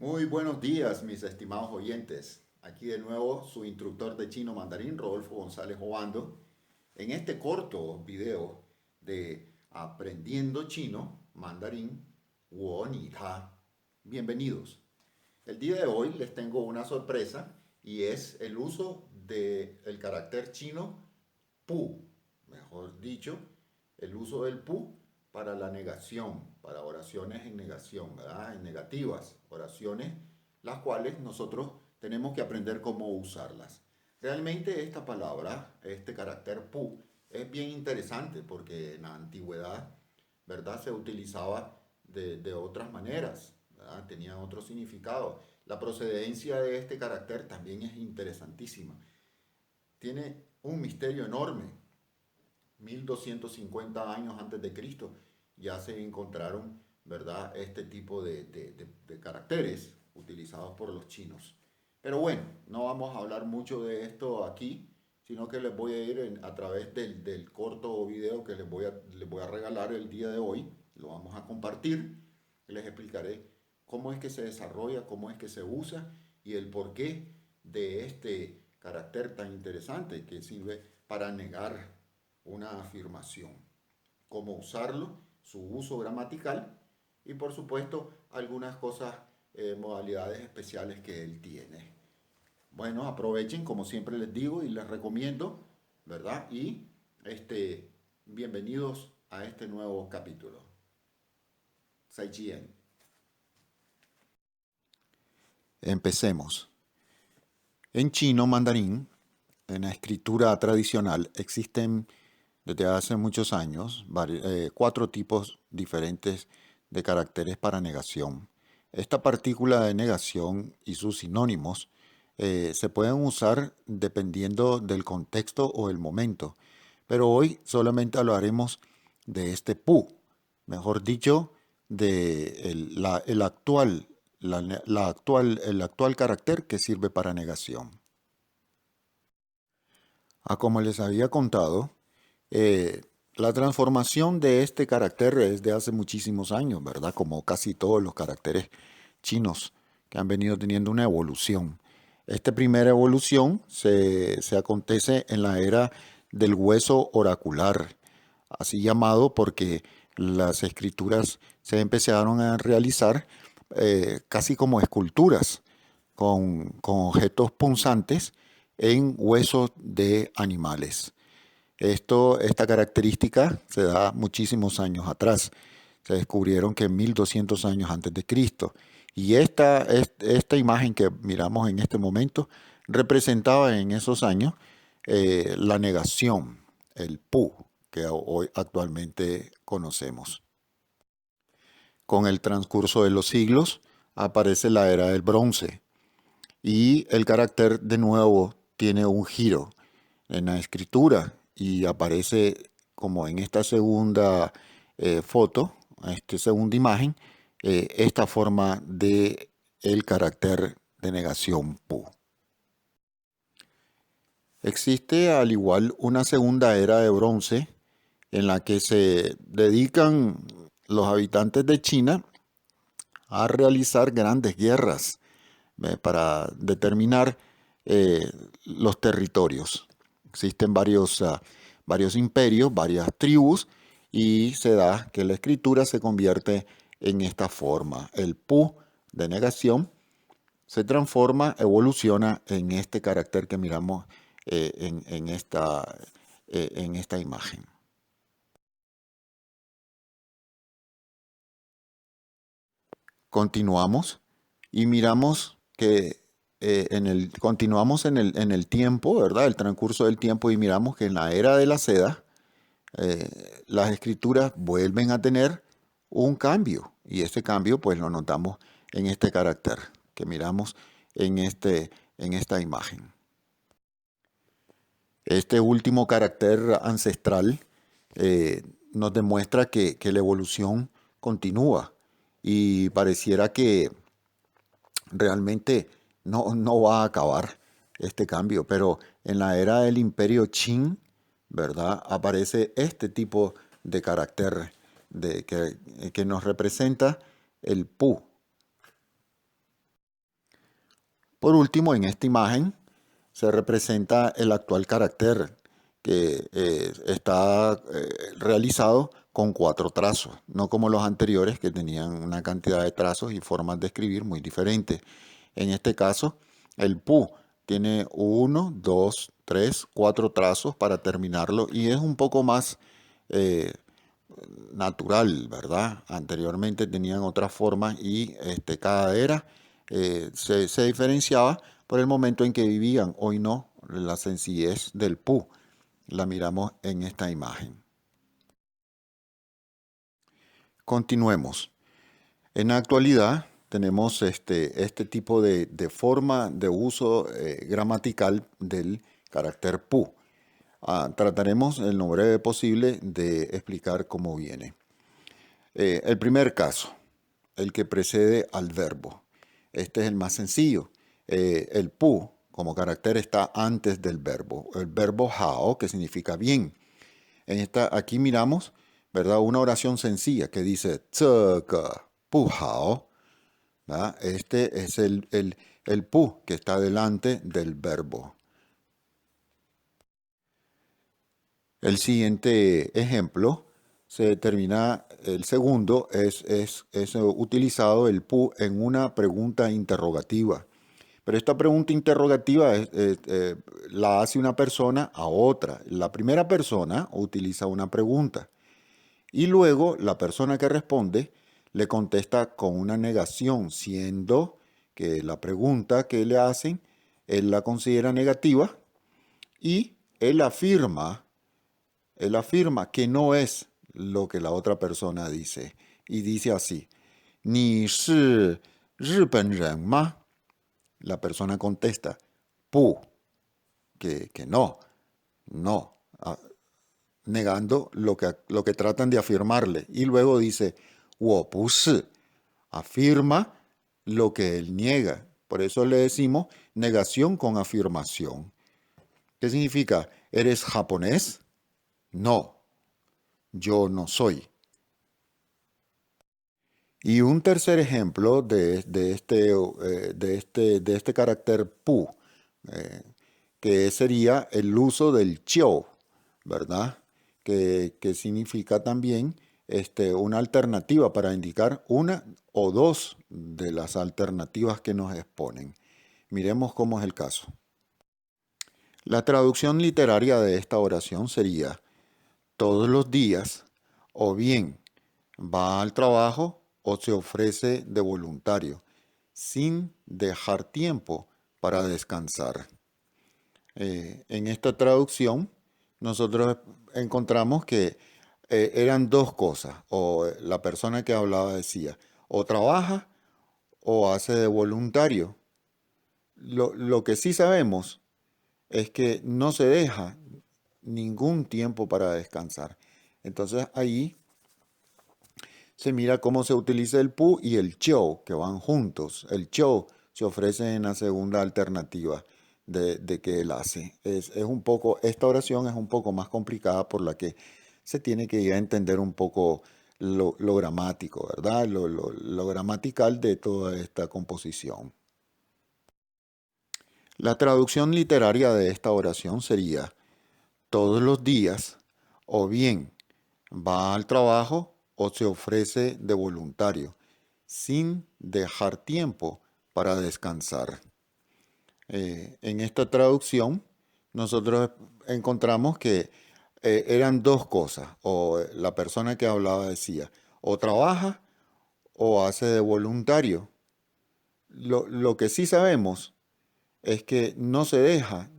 Muy buenos días, mis estimados oyentes. Aquí de nuevo su instructor de chino mandarín, Rodolfo González Obando, en este corto video de Aprendiendo Chino Mandarín Wo Ni Ta. Bienvenidos. El día de hoy les tengo una sorpresa y es el uso del carácter chino pu, mejor dicho, el uso del pu para la negación, para oraciones en negación, ¿verdad? En negativas, oraciones las cuales nosotros tenemos que aprender cómo usarlas. Realmente esta palabra, este carácter pu, es bien interesante porque en la antigüedad, ¿verdad? Se utilizaba de otras maneras, ¿verdad? Tenía otro significado. La procedencia de este carácter también es interesantísima. Tiene un misterio enorme. 1250 años antes de Cristo ya se encontraron, ¿verdad? Este tipo de caracteres utilizados por los chinos. Pero bueno, no vamos a hablar mucho de esto aquí, sino que les voy a ir a través del corto video que les voy a regalar el día de hoy. Lo vamos a compartir. Les explicaré cómo es que se desarrolla, cómo es que se usa y el porqué de este carácter tan interesante que sirve para negar una afirmación, cómo usarlo, su uso gramatical y por supuesto algunas cosas, modalidades especiales que él tiene. Bueno, aprovechen como siempre les digo y les recomiendo, ¿verdad? Y bienvenidos a este nuevo capítulo. Saichien. Empecemos. En chino mandarín, en la escritura tradicional, existen desde hace muchos años cuatro tipos diferentes de caracteres para negación. Esta partícula de negación y sus sinónimos se pueden usar dependiendo del contexto o el momento, pero hoy solamente hablaremos de este pu, mejor dicho, de el actual carácter que sirve para negación. Como les había contado, la transformación de este carácter es de hace muchísimos años, ¿verdad? Como casi todos los caracteres chinos que han venido teniendo una evolución. Esta primera evolución se acontece en la era del hueso oracular, así llamado porque las escrituras se empezaron a realizar casi como esculturas con objetos punzantes en huesos de animales. Esta característica se da muchísimos años atrás. Se descubrieron que 1200 años antes de Cristo. Y esta imagen que miramos en este momento representaba en esos años la negación, el pu, que hoy actualmente conocemos. Con el transcurso de los siglos aparece la era del bronce y el carácter de nuevo tiene un giro en la escritura y aparece como en esta segunda foto, esta segunda imagen, esta forma de el carácter de negación pu. Existe al igual una segunda era de bronce en la que se dedican los habitantes de China a realizar grandes guerras para determinar los territorios. Existen varios imperios, varias tribus, y se da que la escritura se convierte en esta forma. El pu de negación se transforma, evoluciona en este carácter que miramos en esta imagen. Continuamos y miramos que continuamos en el tiempo, ¿verdad? El transcurso del tiempo y miramos que en la era de la seda, las escrituras vuelven a tener un cambio y este cambio pues lo notamos en este carácter que miramos en esta imagen. Este último carácter ancestral nos demuestra que la evolución continúa y pareciera que realmente no va a acabar este cambio, pero en la era del Imperio Qing, ¿verdad? Aparece este tipo de carácter que nos representa el pu. Por último, en esta imagen se representa el actual carácter que está realizado con 4 trazos, no como los anteriores que tenían una cantidad de trazos y formas de escribir muy diferentes. En este caso, el pu tiene 1, 2, 3, 4 trazos para terminarlo y es un poco más natural, ¿verdad? Anteriormente tenían otras formas y cada era se diferenciaba por el momento en que vivían. Hoy no, la sencillez del pu la miramos en esta imagen. Continuemos. En la actualidad tenemos este tipo de forma de uso gramatical del carácter pu. Trataremos en lo breve posible de explicar cómo viene. El primer caso, el que precede al verbo. Este es el más sencillo. El pu como carácter está antes del verbo. El verbo hao, que significa bien. Aquí miramos, ¿verdad? Una oración sencilla que dice 这个不好. ¿Verdad? Este es el pu que está delante del verbo. El siguiente ejemplo se determina, el segundo es utilizado el pu en una pregunta interrogativa. Pero esta pregunta interrogativa la hace una persona a otra. La primera persona utiliza una pregunta y luego la persona que responde le contesta con una negación, siendo que la pregunta que le hacen él la considera negativa y él afirma que no es lo que la otra persona dice. Y dice así, 你是日本人吗? La persona contesta, pu, que no, no, negando lo que tratan de afirmarle. Y luego dice, 我不是, afirma lo que él niega. Por eso le decimos negación con afirmación. ¿Qué significa? ¿Eres japonés? No, yo no soy. Y un tercer ejemplo de este carácter pu, que sería el uso del chiu, ¿verdad? Que significa también una alternativa para indicar una o dos de las alternativas que nos exponen. Miremos cómo es el caso. La traducción literaria de esta oración sería todos los días o bien va al trabajo o se ofrece de voluntario, sin dejar tiempo para descansar. En esta traducción, nosotros encontramos que eran dos cosas, o la persona que hablaba decía, o trabaja o hace de voluntario. Lo que sí sabemos es que no se deja ningún tiempo para descansar. Entonces ahí se mira cómo se utiliza el pu y el chou, que van juntos. El chou se ofrece en la segunda alternativa de que él hace. Esta oración es un poco más complicada por la que se tiene que ir a entender un poco lo gramático, ¿verdad? Lo gramatical de toda esta composición. La traducción literaria de esta oración sería todos los días o bien va al trabajo o se ofrece de voluntario, sin dejar tiempo para descansar. En esta traducción, nosotros encontramos que eran dos cosas, o la persona que hablaba decía, o trabaja o hace de voluntario. Lo que sí sabemos es que no se deja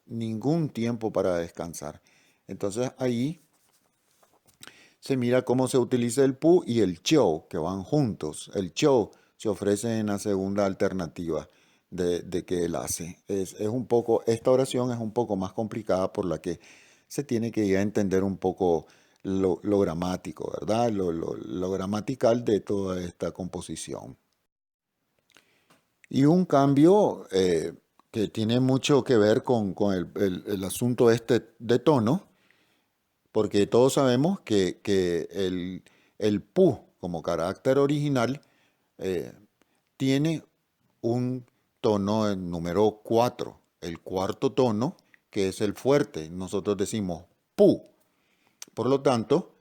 ningún tiempo para descansar. Entonces ahí se mira cómo se utiliza el pu y el chou, que van juntos. El chou se ofrece en la segunda alternativa de que él hace. Esta oración es un poco más complicada por la que se tiene que ir a entender un poco lo gramático, ¿verdad? Lo gramatical de toda esta composición. Y un cambio que tiene mucho que ver con el asunto de tono, porque todos sabemos que el pu como carácter original tiene un tono número 4, el cuarto tono, que es el fuerte. Nosotros decimos pu. Por lo tanto,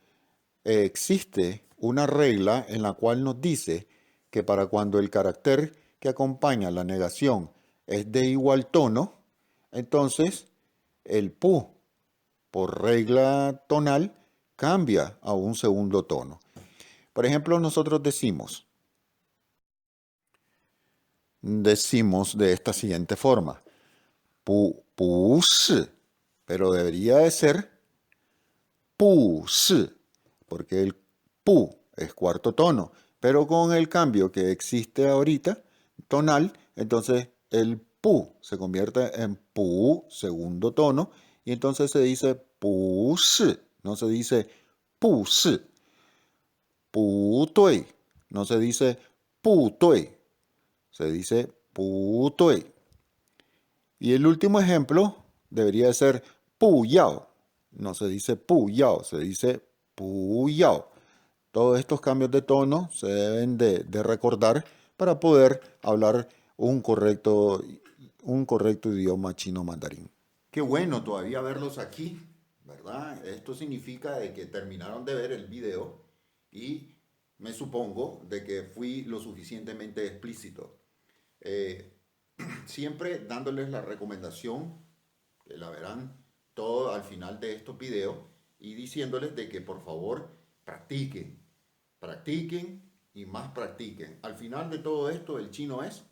existe una regla en la cual nos dice que para cuando el carácter que acompaña la negación es de igual tono, entonces el pu, por regla tonal, cambia a un segundo tono. Por ejemplo, nosotros decimos de esta siguiente forma, pu, pero debería de ser pu, porque el pu es cuarto tono, pero con el cambio que existe ahorita, tonal, entonces el pu se convierte en pu segundo tono y entonces se dice pu, no se dice pu, pu tui, no se dice pu tui, se dice pu tui. Y el último ejemplo debería de ser pu yao. No se dice pu yao, se dice pu yao. Todos estos cambios de tono se deben de recordar para poder hablar un correcto idioma chino mandarín. Qué bueno todavía verlos aquí, ¿verdad? Esto significa de que terminaron de ver el video y me supongo de que fui lo suficientemente explícito. Eh, Siempre dándoles la recomendación, que la verán todo al final de estos videos, y diciéndoles de que por favor practiquen, practiquen y más practiquen. Al final de todo esto, el chino es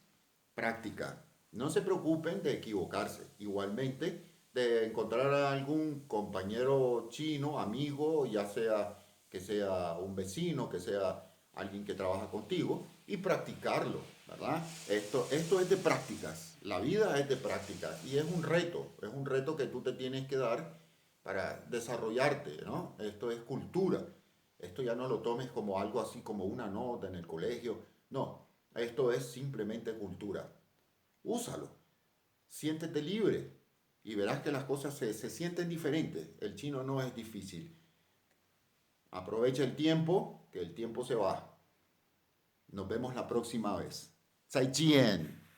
práctica. No se preocupen de equivocarse. Igualmente, de encontrar a algún compañero chino, amigo, ya sea que sea un vecino, que sea alguien que trabaja contigo, y practicarlo, ¿verdad? Esto es de prácticas. La vida es de prácticas y es un reto que tú te tienes que dar para desarrollarte, ¿no? Esto es cultura. Esto ya no lo tomes como algo así como una nota en el colegio. No, esto es simplemente cultura. Úsalo, siéntete libre y verás que las cosas se sienten diferentes. El chino no es difícil. Aprovecha el tiempo, que el tiempo se va. Nos vemos la próxima vez. 再见.